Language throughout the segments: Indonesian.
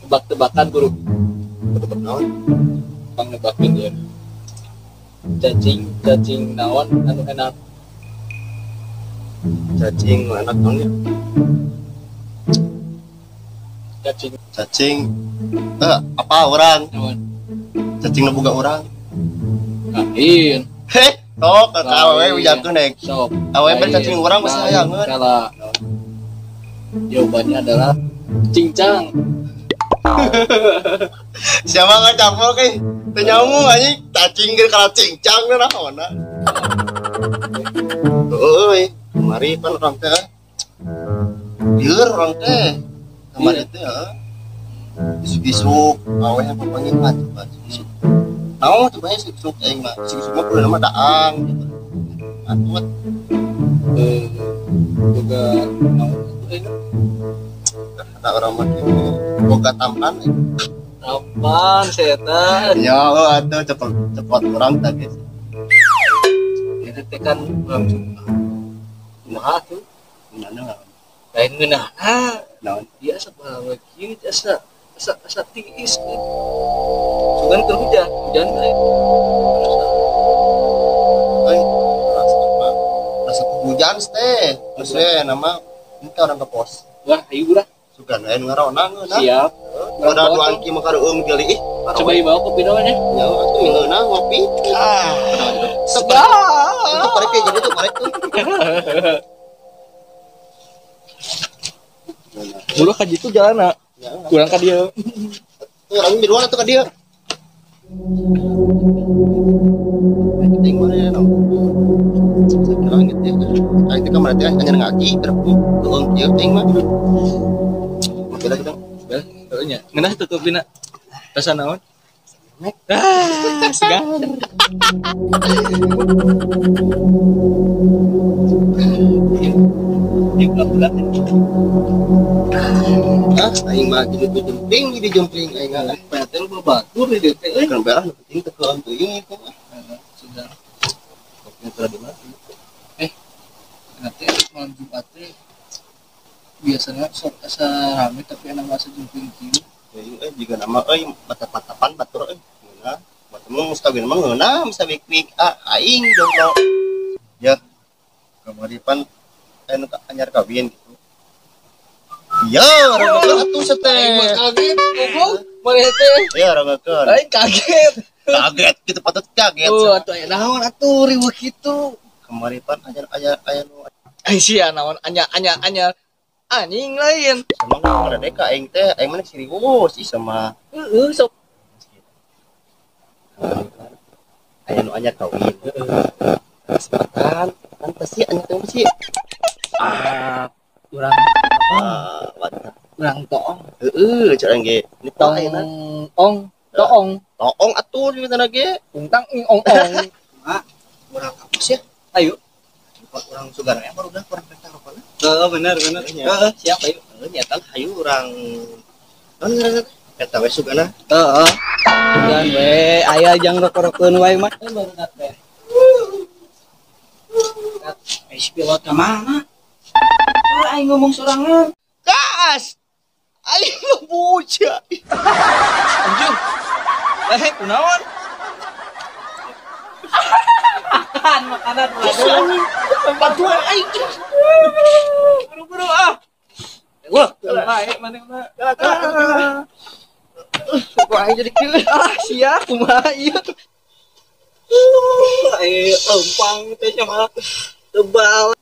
Tebak-tebakan bro. Tebak naon? Bang nebakin dia. Cacing naon anu enak. Cacing enak naon ya? Cacing apa orang? Naon? Cacing nu boga orang. Lain. Heh, sok ka awewe wijakeun dek. Sok. Awewe mah cacing urang masih hayangeun. Kala jawabannya adalah cincang. Siapa ngacampur ke? Teu nyambung anjing, cacing ge kala cincang teh naonna. Euy, kemari pan urang teh. Lieur urang teh. Kemari teh heeh. Isuk-isuk awewe apa panggil mah coba isuk. Naon coba isuk aing mah. Isuk mah kudu nama daang gitu. Atut Juga naon itu ada orang mah kieu boga tampan. apaan setan? Ya, atuh cepet urang teh geus. Itu teh kan belum suka. Kumaha tuh? Gimana? Lain ngeunahna. Naon? Dia asa bae kieu asa tiis. Sugan keur hujan bae. Rasa hujan teh. Terus nama ini orang ke pos. Wah, ayo urang. Sugan lain ngarona ngeuna. Siap. Ada duaan ki mah kareueung geuli ih. Coba ibawa kopi naon ya? Ya atuh ngeuna ngopi. Segar. Itu parek jadi tuh parek tuh. Dulu ka jitu jalanna. Kurang ka dieu. Tuh orang biruan atuh ka dieu. Ting mana ya nong. Sekarang gitu ya. Kayak kita mereka hanya ngaki berapa tuang dia ting mah. Bela kita. Heeh nya. Ngeunah tutupina. Rasa naon? Segar. Juga bulan. Aing mah jadi jumpling aing mah. Patel babatur di dieu teh euy. Kan belah nu penting teh keun teuing itu mah. Sudah. Kopinya telah dimati. Nanti malam Jumat teh biasanya sok asa rame tapi enak masa jumpling kieu. Jika nama mata-matapan batur ngeunah. Batemu geus kawin mah ngeunah bisa wik-wik aing jomblo. Ya. Kamaripan anu anyar kawin gitu. Ya, rangekeun atuh Aing mah seteh. kaget, goblok. Maneh teh. Ya, rangekeun. Aing kaget. Kaget gitu patut kaget. Oh, atuh aya naon atuh riweuh kitu. Kamaripan anyar nu Ai sia naon anyar anjing lain. sama ngada deka aing teh aing mah serius ih sama Heeh, sok. aya nu anyar kawin. Kesempatan kan pasti anyar teh pasti. Urang Wata. urang toong. Heeh, cara ge. Ini tong ayeuna. Toong. Toong atuh di sana ge. Untang ong. Urang kampus ya. Ayo. Urang sugar ya baru udah kurang peta rokona. Bener. Heeh, siap ayo. Nyata hayu urang naon ngaranna? Eta we sugana. Heeh. Dan we aya jang rokok-rokeun wae mah. Baru dat teh. Pilot ke mana? Aing ngomong sorangan. Gas. Aing mah buja. Anjing. Kunaon? Makanan Bantuan aing. buru-buru ah. Wah, bae mana mah. Kok aing jadi kieu? Sia kumaha ieu. Lempang teh mah tebal.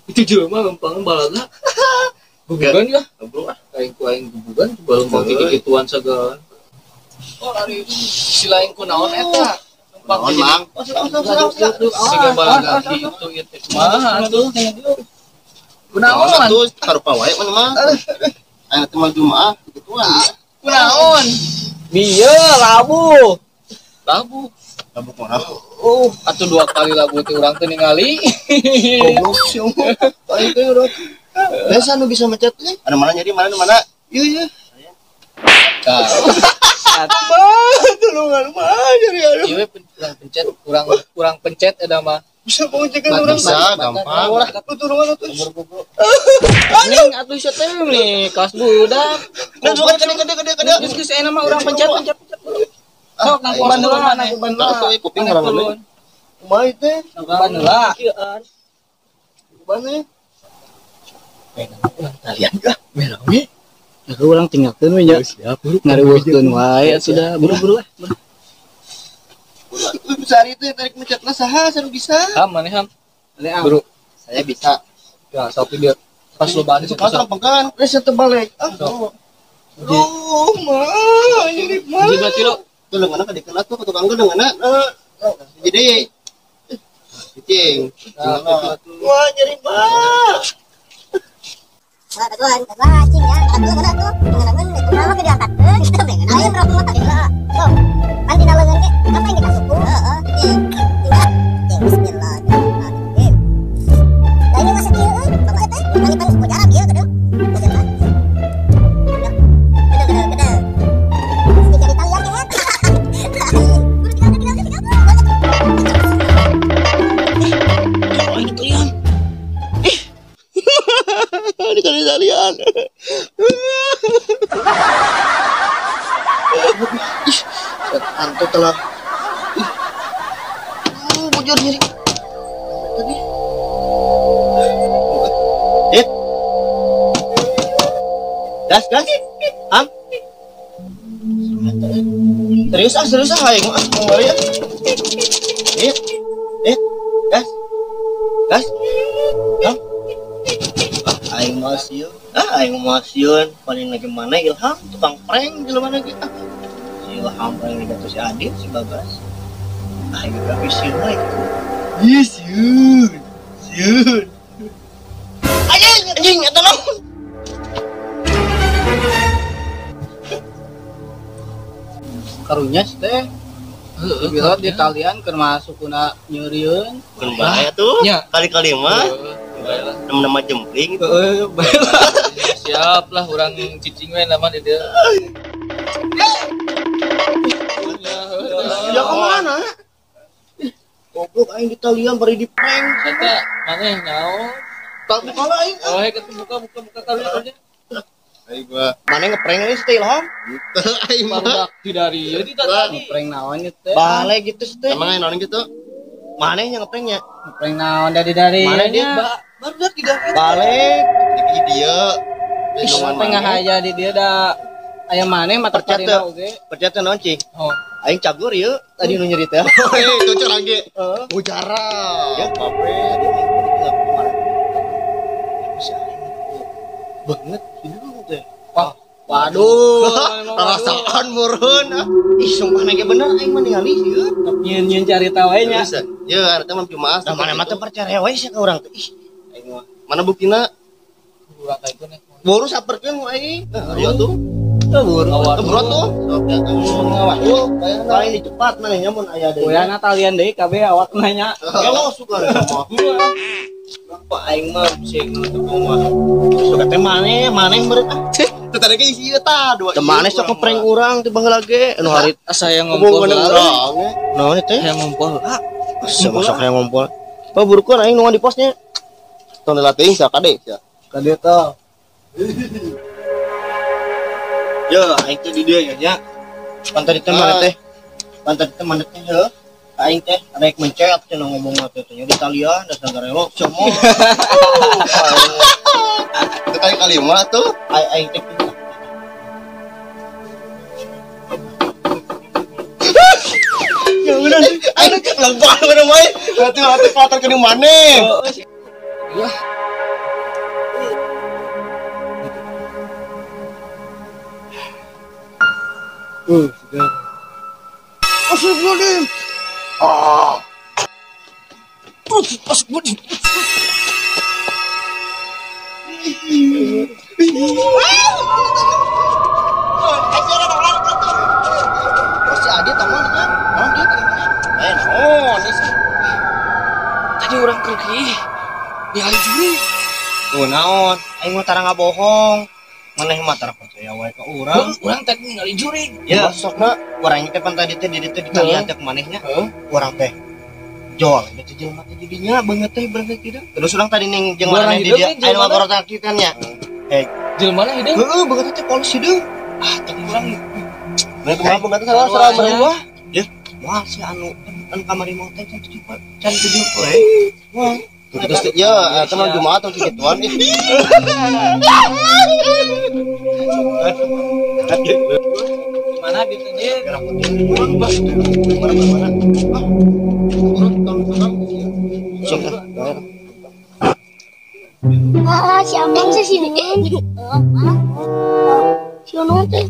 Itu jelema lempang balaga. Gugugan ya? Bro ah. Aing gugugan coba lempang gitu-gituan sagala. Oh, ari si lain kunaon eta? Naon mang? Siga balaga kitu ieu teh kumaha atuh? Kunaon? Atuh karupa wae mana mah. Aya teh mah Jumaah gituan. Kunaon? Bieu labu. Labu kumaha? Atuh 2 kali labu teh urang teh ningali. Goblok sih omong. Aing teh urang. Desa nu bisa mencet teh. Anu mana jadi mana mana? Ieu. Tulungan mah jadi urang pencet, urang pencet eta mah. Bisa mengerjakan orang Bisa, gampang. Turun tuh. Ning atuh ieu teh nih kelas budak. Nah, bukan kada. Geus saya nama orang pencet. Sok nang Ayo, korban ayo, heula, ayo. nang korban Kalau heula. tuh kuping orang mana? Kumaha teh? Korban heula. Kumaha? Kalian kah? Merame. Aku orang tinggalkeun we nya. Siap, ngariweuhkeun wae sudah buru-buru lah. Sehari itu yang tarik mencetna saha saru bisa. Ham maneh ham. Buru. Saya bisa. Ya, sok dia pas lo balik Itu pasang pegan, resa terbalik. Aduh, mah, jadi mah. Jadi berarti lo Tuh lengan ka dikeun atuh ka tukang geung lengan. Jadi cicing. Wah, jadi mah. Wah, ketuaan, cing ya. Ketuaan mana tuh? Dengan itu nama ke diangkat. Kita pengen aja berapa mata kita. Tuh, kan di dalam ke apa yang kita suku? Heeh. Tinggal. Bismillahirrahmanirrahim. Nah, ini masih kieu euy. Bapak teh, kali suku jarak kieu kedeng. Kedeng. Kedeng. Speaker Italia kan? oh ini kalian. Ini kan Italian. Antuk telah. Bujur nyeri. Tadi. Gas. Am. Serius aing mah kembali ya. Gas. Am. Aing masieun paling lagi mana Ilham tukang prank jelema lagi. Si Ilham paling lagi si Adit si Bagas. Aing udah vision lagi. Siun. Anjing eta naon? Karunya teh Bila di Italian keur masuk kuna nyeureun. Kun bahaya tuh. Nya. Kali-kali mah. Nama jempling. Heeh, siap lah urang cicing we nama di dieu. Ya kemana? Goblok aing di Italian bari di prank. Eta maneh nyaho? Tak buka lah aing. Oh, ketemu buka kali aja. Aing gua mana ngeprank ini teh Ilham? Aing mah. Barudak dari ieu tidak tadi. Prank naon ieu teh? Bale gitu teh. Emang naon gitu? Mana yang ngepranknya? Prank naon dari Mana dia? barudak tidak. Balik di dia. Tengah aja di dia da aya maneh mata carina oge. Percaya naon cing? Oh. Aing cagur ieu tadi nu nyeri teh. Itu curang ge. Ucara. Ya bape dia main enggak kemarin. Bisa banget ini lu teh. Wah, waduh. Perasaan meureun. Ih, sumpah nage bener aing mah ningali ieu. Nyeun carita wae nya. Ya, artinya mah cuma as. Mana mah teh percaya wae sih ka urang teh. Ih, aing mah. Mana buktina? Burak kayak gini. Boru saperkeun aing. Iya tuh. Buru awal. Bro tuh. Sok ngawak. Paling di cepat mana nyamun aya deui. Goyang Italian deui kabeh awak nanya. Kalau suka mah. Apa aing mah sing mah. Suka teh maneh yang beureut ah. Teu tadi ge isi eta dua. Teu maneh sok ngeprank urang teh baheula ge anu hari Saya ngumpul urang. Naon teh? Saya ngumpul. Masuk yang ngumpul. Oh burukeun aing nu di posnya. Tong dilatih sia kade sia. Kade teh. Ya, aing teh di dieu nya. Pantar teh mana teh? Pantar teh mana teh heuh? Aing teh rek mencet cenah ngomong mah teh di Italia da sagarelo semua. Itu kali-kali mah tuh aing teh. Ya udah, aing lempar bener mah. Hati-hati patar ke di maneh. Iya. Sudah. Astagfirullahaladzim. Astagfirullahaladzim. Si Adit teman kan? Naon dia tadi mana? Tadi orang pergi. Di hari juri. Tuh naon? Aing mah tara ngabohong. Maneh mah tara percaya wae ka urang. Urang teh ningali juri. Ya, sokna urang teh pan tadi teh di ditu ditalian teh manehnya. Urang teh Jol, itu jelema teh jadinya banget teh berarti tidak. Terus urang tadi ning jeung Urang mana di hideung dia teh, aya jelema ngagorot kitannya. Jelema na hideung. Heeh, banget teh polos hideung. Tapi urang Mereka mah banget teh salah mah. Ya, wah si anu kamari mau teh can tujuh poe. Wah. Terus ya, teman Jumat atau gituan ih. mana gitu dia. Si Amang sih sini. Si Onong teh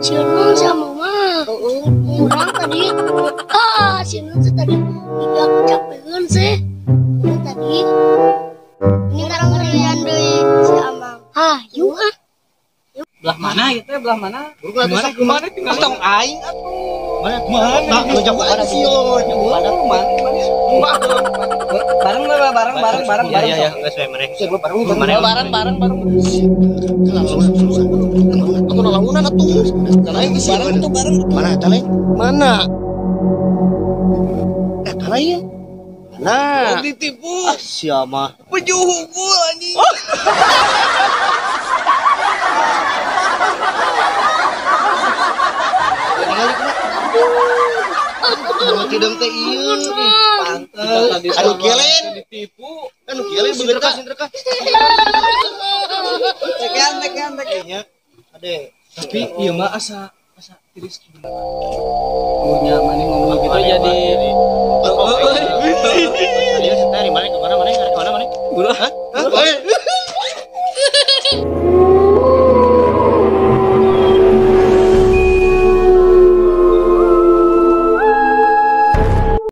si Onong sama mah. Orang tadi. Si Onong teh tadi dia capeun sih. Tadi. Ini orang ngerian deui si Amang. Yuk ah. Belah mana gitu ya, belah mana? Kemana tinggal tong aing atuh. Mana? Tak ngejak mana sih yo? Bareng. Ya, geus we mereka. Bareng. Aku lalunan atuh. Talaing sih. Bareng. Mana talaing? Mana? Talaing. Mana? Ditipu. Siapa? Pejuhuku anjing. Tidang teh ieu. Pantes. Anu kelen. Ditipu. Anu kelen bener ka? Tekan. Ade. Tapi ieu mah asa tiris punya mani ngomong gitu jadi Dia setari mana kemana mana? Buru. Hah?